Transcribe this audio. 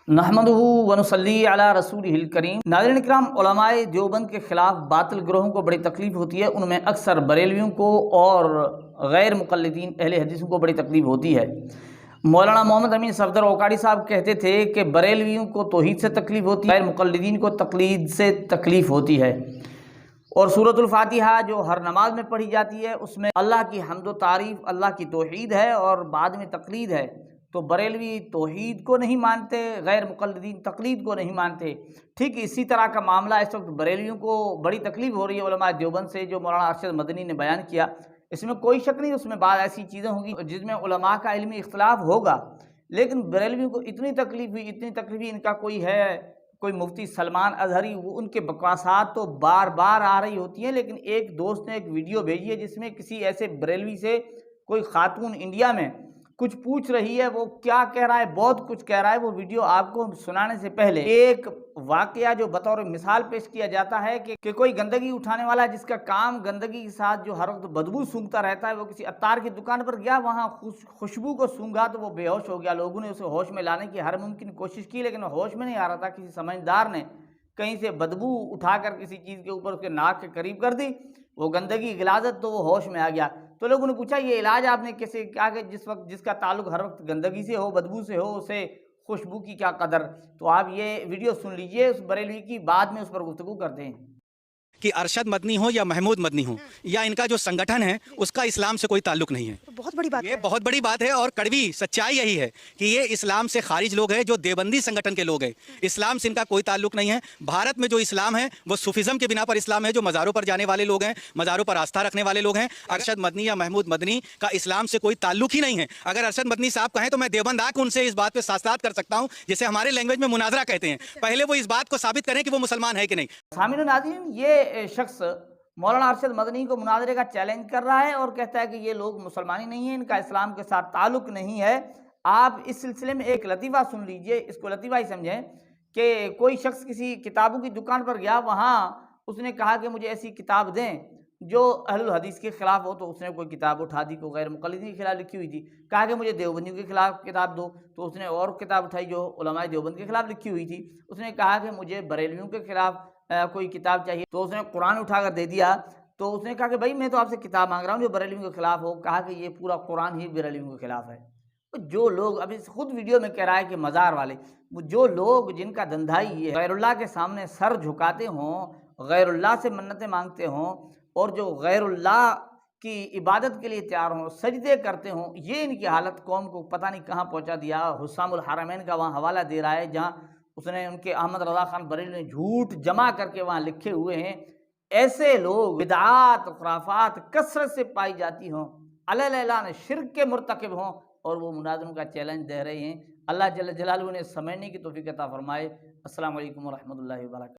نحمدہ ونصلی علی رسولہ الکریم۔ ناظرین کرام، علماء دیوبند کے خلاف باطل گروہوں کو بڑی تکلیف ہوتی ہے، ان میں اکثر بریلویوں کو اور غیر مقلدین اہل حدیثوں کو بڑی تکلیف ہوتی ہے۔ مولانا محمد امین صفدر اوکاڑی صاحب کہتے تھے کہ بریلویوں کو توحید سے تکلیف ہوتی ہے، غیر مقلدین کو تقلید سے تکلیف ہوتی ہے، اور سورۃ الفاتحہ جو ہر نماز میں پڑھی جاتی ہے اس میں اللہ کی حمد و تعریف، اللہ کی توحید ہے اور بعد میں تقلید ہے۔ تو بریلوی توحید کو نہیں مانتے، غیر مقلدین تقلید کو نہیں مانتے۔ ٹھیک اسی طرح کا معاملہ اس وقت بریلویوں کو بڑی تکلیف ہو رہی ہے علماء دیوبند سے، جو مولانا ارشد مدنی نے بیان کیا۔ اس میں کوئی شک نہیں، اس میں بعض ایسی چیزیں ہوں گی جس میں علماء کا علمی اختلاف ہوگا، لیکن بریلویوں کو اتنی تکلیف ہوئی، ان کا کوئی مفتی سلمان اظہری، وہ ان کے بکواسات تو بار بار آ رہی ہوتی ہیں، لیکن ایک دوست نے ایک ویڈیو بھیجی ہے جس میں کسی ایسے بریلوی سے کوئی خاتون انڈیا میں کچھ پوچھ رہی ہے، وہ کیا کہہ رہا ہے، بہت کچھ کہہ رہا ہے۔ وہ ویڈیو آپ کو سنانے سے پہلے ایک واقعہ جو بطور مثال پیش کیا جاتا ہے کہ کوئی گندگی اٹھانے والا جس کا کام گندگی کے ساتھ جو ہر وقت بدبو سونگتا رہتا ہے، وہ کسی عطار کی دکان پر گیا، وہاں خوشبو کو سونگا تو وہ بے ہوش ہو گیا۔ لوگوں نے اسے ہوش میں لانے کی ہر ممکن کوشش کی، لیکن وہ ہوش میں نہیں آ رہا تھا۔ کسی سمجھدار نے کہیں سے بدبو اٹھا کر کسی چیز کے اوپر اس کے ناک کے قریب کر دی، وہ گندگی غلاظت، تو وہ ہوش میں آ گیا۔ تو لوگوں نے پوچھا یہ علاج آپ نے کیسے کیا کہ جس کا تعلق ہر وقت گندگی سے ہو، بدبو سے ہو، اسے خوشبو کی کیا قدر۔ تو آپ یہ ویڈیو سن لیجئے اس بریلوی کی، بعد میں اس پر گفتگو کرتے ہیں۔ کہ ارشد مدنی ہو یا محمود مدنی ہو یا ان کا جو سنگٹھن ہے اس کا اسلام سے کوئی تعلق نہیں ہے۔ بہت بڑی بات یہ بہت بڑی بات ہے، اور کڑوی سچائی یہی ہے کہ یہ اسلام سے خارج لوگ ہیں، جو دیوبندی سنگٹھن کے لوگ ہیں۔ اسلام سے ان کا کوئی تعلق نہیں ہے۔ بھارت میں جو اسلام ہے وہ صوفیزم کے بنا پر اسلام ہے، جو مزاروں پر جانے والے لوگ ہیں، مزاروں پر آستھا رکھنے والے لوگ ہیں۔ ارشد مدنی یا محمود مدنی کا اسلام سے کوئی تعلق ہی نہیں ہے۔ اگر ارشد مدنی صاحب کہیں تو میں دیوبند آ کے ان سے اس بات پہ ساتھ کر سکتا ہوں، جسے ہمارے لینگویج میں مناظرہ کہتے ہیں۔ پہلے وہ اس بات کو ثابت کریں کہ وہ مسلمان ہے کہ نہیں۔ سامعین و ناظرین، یہ شخص مولانا ارشد مدنی کو مناظرے کا چیلنج کر رہا ہے اور کہتا ہے کہ یہ لوگ مسلمانی نہیں ہیں، ان کا اسلام کے ساتھ تعلق نہیں ہے۔ آپ اس سلسلے میں ایک لطیفہ سن لیجئے، اس کو لطیفہ ہی سمجھیں کہ کوئی شخص کسی کتابوں کی دکان پر گیا، وہاں اس نے کہا کہ مجھے ایسی کتاب دیں جو اہل الحدیث کے خلاف ہو، تو اس نے کوئی کتاب اٹھا دی، کوئی غیر مقلدین کے خلاف لکھی ہوئی تھی۔ کہا کہ مجھے دیوبندیوں کے خلاف کتاب دو، تو اس نے اور کتاب اٹھائی جو علماء دیوبند کے خلاف لکھی ہوئی تھی۔ اس نے کہا کہ مجھے بریلویوں کے خلاف کوئی کتاب چاہیے، تو اس نے قرآن اٹھا کر دے دیا۔ تو اس نے کہا کہ بھائی میں تو آپ سے کتاب مانگ رہا ہوں جو بریلویوں کے خلاف ہو۔ کہا کہ یہ پورا قرآن ہی بریلویوں کے خلاف ہے۔ جو لوگ ابھی خود ویڈیو میں کہہ رہا ہے کہ مزار والے، جو لوگ جن کا دندھا ہی ہے غیر اللہ کے سامنے سر جھکاتے ہوں، غیر اللہ سے منتیں مانگتے ہوں، اور جو غیر اللہ کی عبادت کے لیے تیار ہوں، سجدے کرتے ہوں، یہ ان کی حالت قوم کو پتہ نہیں کہاں پہنچا دیا۔ حسام الحرمین کا وہاں حوالہ دے رہا ہے، جہاں اس نے ان کے احمد رضا خان بریلوی نے جھوٹ جمع کر کے وہاں لکھے ہوئے ہیں۔ ایسے لوگ بدعات خرافات کثرت سے پائی جاتی ہوں، علیہ اعلان شرک کے مرتکب ہوں، اور وہ مناظروں کا چیلنج دے رہے ہیں۔ اللہ جل جلالہ نے سمجھنے کی توفیق عطا فرمائے۔ السلام علیکم ورحمۃ اللہ وبرکاتہ۔